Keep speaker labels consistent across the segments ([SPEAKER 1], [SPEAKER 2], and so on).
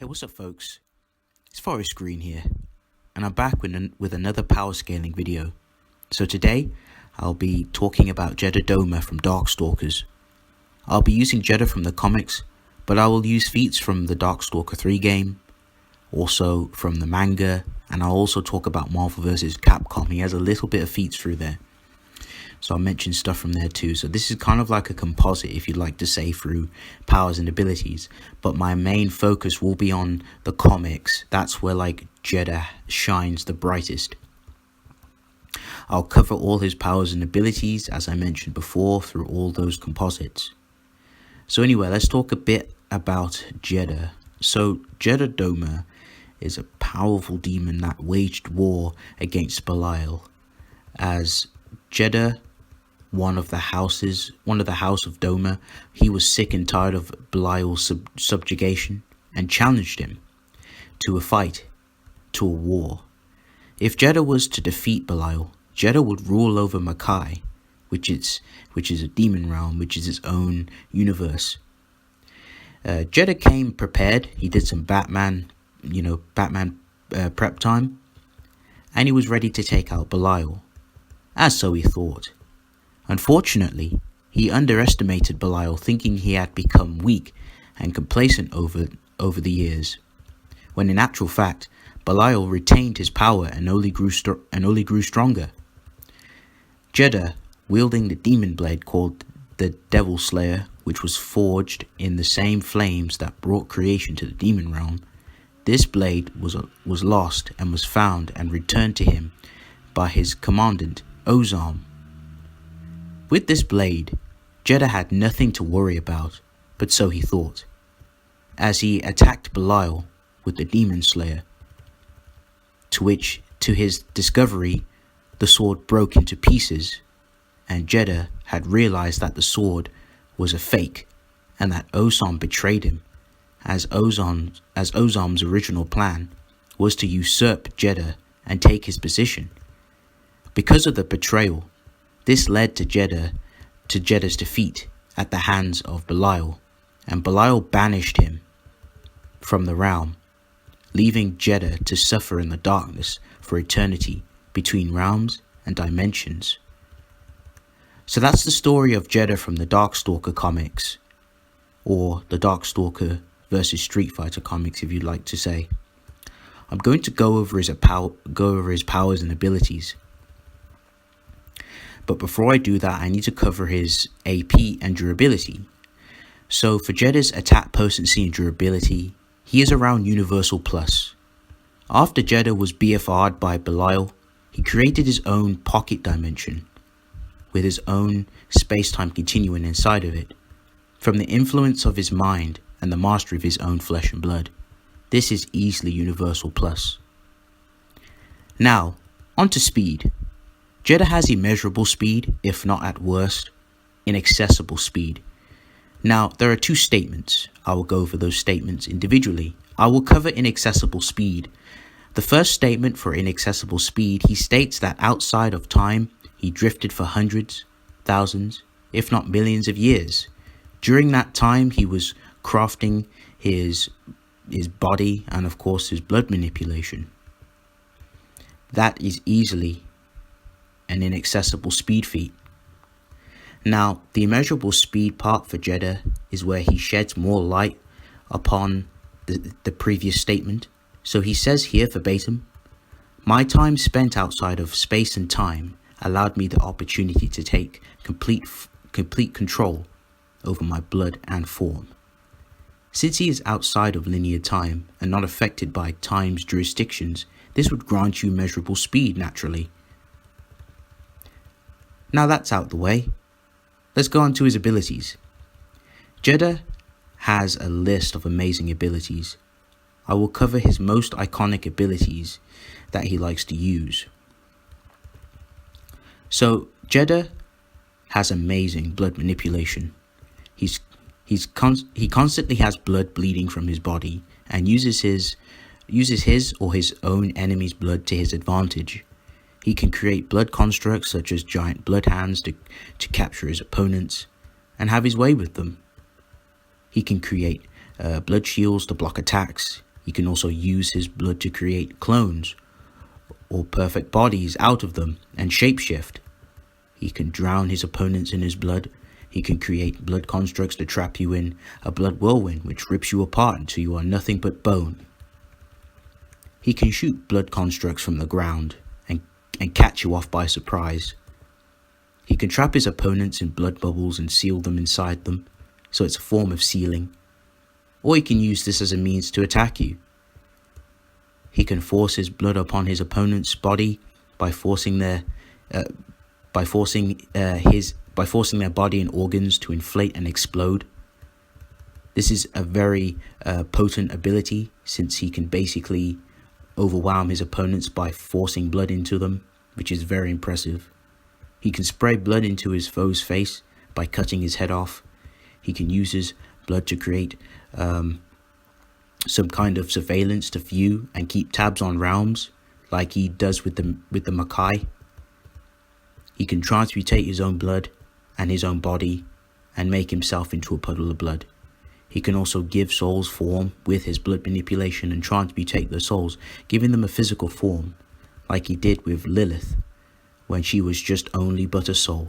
[SPEAKER 1] Hey, what's up, folks? It's Forest Green here, and I'm back with another power scaling video. So today, I'll be talking about Jedah Dohma from Darkstalkers. I'll be using Jedah from the comics, but I will use feats from the Darkstalker 3 game, also from the manga, and I'll also talk about Marvel vs. Capcom. He has a little bit of feats through there, so I'll mention stuff from there too. So this is kind of like a composite, if you'd like to say, through powers and abilities. But my main focus will be on the comics. That's where Jedah shines the brightest. I'll cover all his powers and abilities, as I mentioned before, through all those composites. So anyway, let's talk a bit about Jedah. So Jedah Dohma is a powerful demon that waged war against Belial. As Jedah, one of the house of Dohma, he was sick and tired of Belial's subjugation and challenged him to a fight, to a war. If Jedah was to defeat Belial, Jedah would rule over Makai, which is a demon realm, which is its own universe. Jedah came prepared. He did some Batman prep time, and he was ready to take out Belial, as so he thought. Unfortunately, he underestimated Belial, thinking he had become weak and complacent over the years, when in actual fact, Belial retained his power and only grew stronger. Jedah, wielding the demon blade called the Devil Slayer, which was forged in the same flames that brought creation to the demon realm, this blade was lost and was found and returned to him by his commandant, Ozarm. With this blade, Jedah had nothing to worry about, but so he thought, as he attacked Belial with the Demon Slayer, to his discovery, the sword broke into pieces, and Jedah had realized that the sword was a fake, and that Ozarm betrayed him, as Ozarm's original plan was to usurp Jedah and take his position. Because of the betrayal, this led to Jedah's defeat at the hands of Belial, and Belial banished him from the realm, leaving Jedah to suffer in the darkness for eternity between realms and dimensions. So that's the story of Jedah from the Darkstalker comics, or the Darkstalker versus Street Fighter comics, if you'd like to say. I'm going to go over his powers and abilities. But before I do that, I need to cover his AP and durability. So for Jedah's attack potency and durability, he is around Universal Plus. After Jedah was BFR'd by Belial, he created his own pocket dimension, with his own space-time continuum inside of it, from the influence of his mind and the mastery of his own flesh and blood. This is easily Universal Plus. Now, on to speed. Jedah has immeasurable speed, if not at worst, inaccessible speed. Now, there are two statements. I will go over those statements individually. I will cover inaccessible speed. The first statement for inaccessible speed, he states that outside of time, he drifted for hundreds, thousands, if not millions of years. During that time, he was crafting his body and, of course, his blood manipulation. That is easily an inaccessible speed feat. Now, the immeasurable speed part for Jedah is where he sheds more light upon the previous statement. So he says here verbatim, "My time spent outside of space and time allowed me the opportunity to take complete control over my blood and form." Since he is outside of linear time and not affected by time's jurisdictions, this would grant you immeasurable speed naturally. Now that's out the way, let's go on to his abilities. Jedah has a list of amazing abilities. I will cover his most iconic abilities that he likes to use. So Jedah has amazing blood manipulation. He constantly has blood bleeding from his body and uses his or his own enemy's blood to his advantage. He can create blood constructs such as giant blood hands to capture his opponents and have his way with them. He can create blood shields to block attacks. He can also use his blood to create clones or perfect bodies out of them and shapeshift. He can drown his opponents in his blood. He can create blood constructs to trap you in a blood whirlwind which rips you apart until you are nothing but bone. He can shoot blood constructs from the ground and catch you off by surprise. He can trap his opponents in blood bubbles and seal them inside them, so it's a form of sealing. Or he can use this as a means to attack you. He can force his blood upon his opponent's body by forcing their body and organs to inflate and explode. This is a very potent ability, since he can basically overwhelm his opponents by forcing blood into them, which is very impressive. He can spray blood into his foe's face by cutting his head off. He can use his blood to create some kind of surveillance to view and keep tabs on realms, like he does with the Makai. He can transmutate his own blood and his own body and make himself into a puddle of blood. He can also give souls form with his blood manipulation and transmutate their souls, giving them a physical form, like he did with Lilith when she was just only but a soul.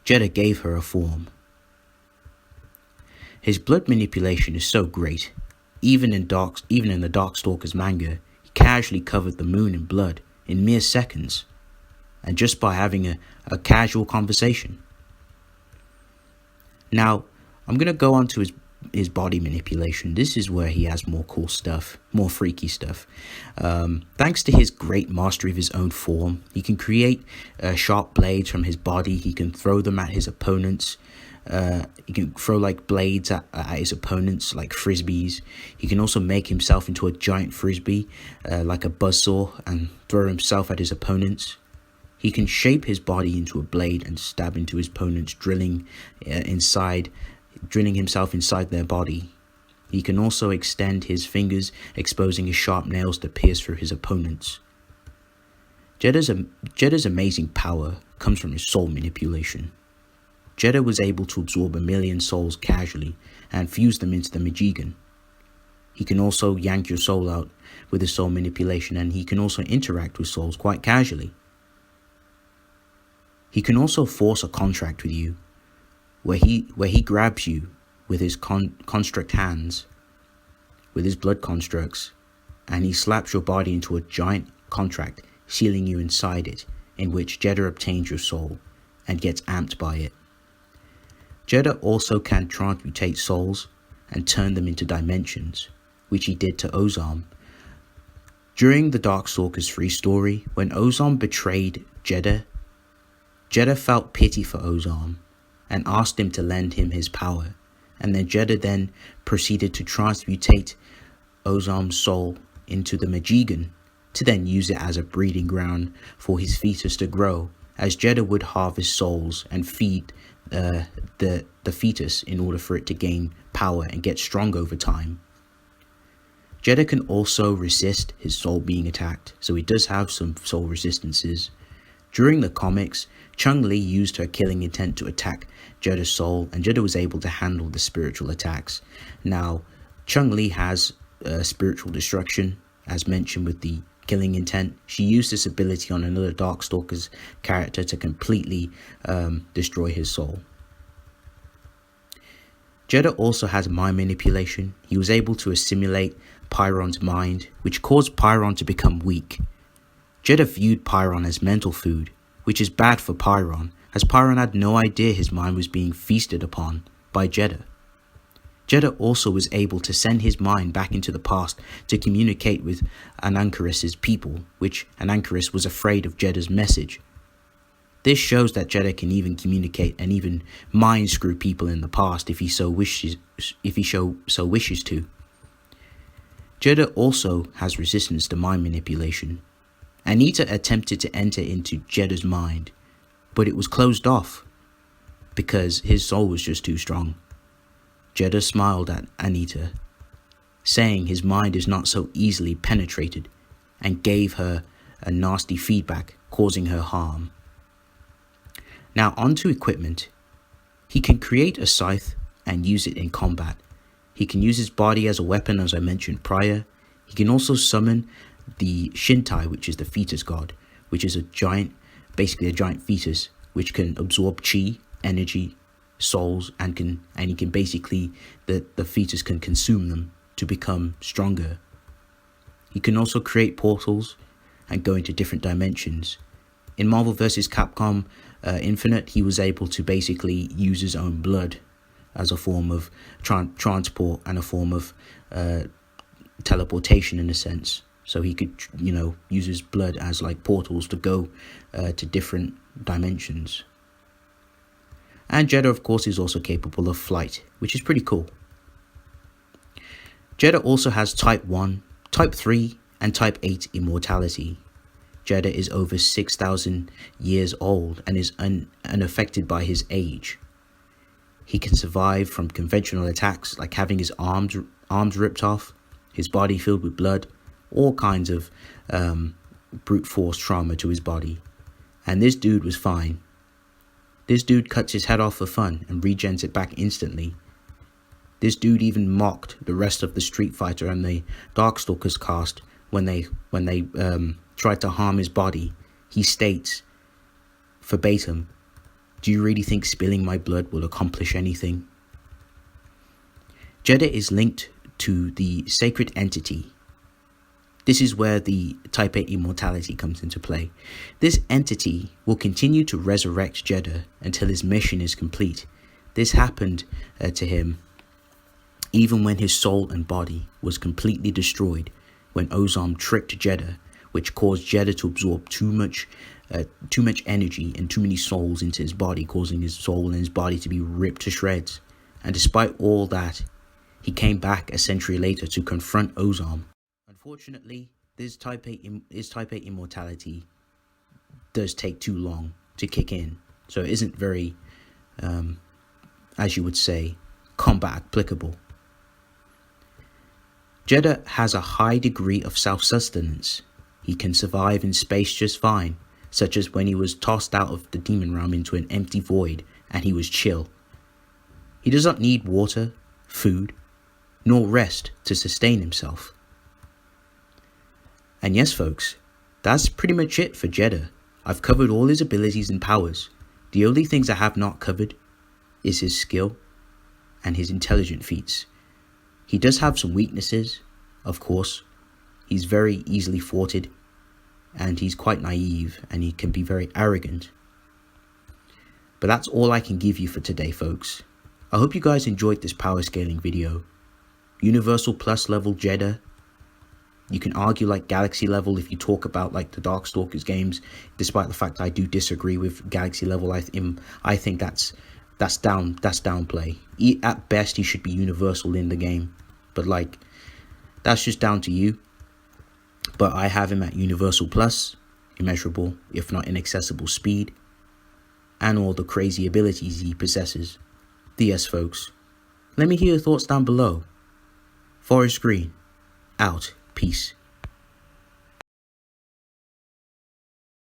[SPEAKER 1] Jedah gave her a form. His blood manipulation is so great. Even in the Darkstalkers manga, he casually covered the moon in blood in mere seconds, and just by having a casual conversation. Now, I'm going to go on to his body manipulation. This is where he has more cool stuff, more freaky stuff. Thanks to his great mastery of his own form, he can create sharp blades from his body. He can throw them at his opponents. He can throw like blades at his opponents like frisbees. He can also make himself into a giant frisbee like a buzzsaw and throw himself at his opponents. He can shape his body into a blade and stab into his opponents, drilling himself inside their body. He can also extend his fingers, exposing his sharp nails to pierce through his opponents. Jedah's amazing power comes from his soul manipulation. Jedah was able to absorb 1 million souls casually and fuse them into the Majigan. He can also yank your soul out with his soul manipulation, and he can also interact with souls quite casually. He can also force a contract with you, where he grabs you with his construct hands, with his blood constructs, and he slaps your body into a giant contract, sealing you inside it, in which Jedah obtains your soul and gets amped by it. Jedah also can transmutate souls and turn them into dimensions, which he did to Ozam. During the Darkstalkers 3 story, when Ozam betrayed Jedah, Jedah felt pity for Ozam and asked him to lend him his power, and then Jedah proceeded to transmutate Ozam's soul into the Majigan to then use it as a breeding ground for his fetus to grow, as Jedah would harvest souls and feed the fetus in order for it to gain power and get strong over time. Jedah can also resist his soul being attacked, so he does have some soul resistances. During the comics, Chun-Li used her killing intent to attack Jedah's soul, and Jedah was able to handle the spiritual attacks. Now, Chun-Li has spiritual destruction, as mentioned with the killing intent. She used this ability on another Darkstalkers character to completely destroy his soul. Jedah also has mind manipulation. He was able to assimilate Pyron's mind, which caused Pyron to become weak. Jedah viewed Pyron as mental food, which is bad for Pyron, as Pyron had no idea his mind was being feasted upon by Jedah. Jedah also was able to send his mind back into the past to communicate with Anankeris's people, which Anankeris was afraid of Jedah's message. This shows that Jedah can even communicate and even mind screw people in the past if he so wishes to. Jedah also has resistance to mind manipulation. Anita attempted to enter into Jedah's mind, but it was closed off because his soul was just too strong. Jedah smiled at Anita, saying his mind is not so easily penetrated, and gave her a nasty feedback, causing her harm. Now onto equipment. He can create a scythe and use it in combat. He can use his body as a weapon, as I mentioned prior. He can also summon the Shintai, which is the fetus god, which is basically a giant fetus, which can absorb chi, energy, souls, and he can basically, the fetus can consume them to become stronger. He can also create portals and go into different dimensions. In Marvel vs. Capcom Infinite, he was able to basically use his own blood as a form of transport and a form of teleportation in a sense. So he could, use his blood as like portals to go to different dimensions. And Jedah, of course, is also capable of flight, which is pretty cool. Jedah also has Type 1, Type 3, and Type 8 immortality. Jedah is over 6,000 years old and is unaffected by his age. He can survive from conventional attacks like having his arms ripped off, his body filled with blood, all kinds of brute force trauma to his body. And this dude was fine. This dude cuts his head off for fun and regens it back instantly. This dude even mocked the rest of the Street Fighter and the Darkstalkers cast when they tried to harm his body. He states, verbatim, "Do you really think spilling my blood will accomplish anything?" Jedah is linked to the sacred entity. This is where the Type 8 immortality comes into play. This entity will continue to resurrect Jedah until his mission is complete. This happened to him even when his soul and body was completely destroyed, when Ozam tricked Jedah, which caused Jedah to absorb too much energy and too many souls into his body, causing his soul and his body to be ripped to shreds. And despite all that, he came back a century later to confront Ozam. Unfortunately, this Type 8 immortality does take too long to kick in, so it isn't very, as you would say, combat applicable. Jedah has a high degree of self-sustenance. He can survive in space just fine, such as when he was tossed out of the demon realm into an empty void and he was chill. He does not need water, food, nor rest to sustain himself. And yes, folks, that's pretty much it for Jedah. I've covered all his abilities and powers. The only things I have not covered is his skill and his intelligent feats. He does have some weaknesses, of course. He's very easily thwarted, and he's quite naive, and he can be very arrogant. But that's all I can give you for today, folks. I hope you guys enjoyed this power scaling video. Universal Plus level Jedah. You can argue like Galaxy level if you talk about like the Darkstalkers games, despite the fact I do disagree with Galaxy level. I think that's downplay. At best, he should be universal in the game, but like that's just down to you. But I have him at Universal Plus, immeasurable, if not inaccessible speed, and all the crazy abilities he possesses. Yes, folks. Let me hear your thoughts down below. Forest Green, out. Peace.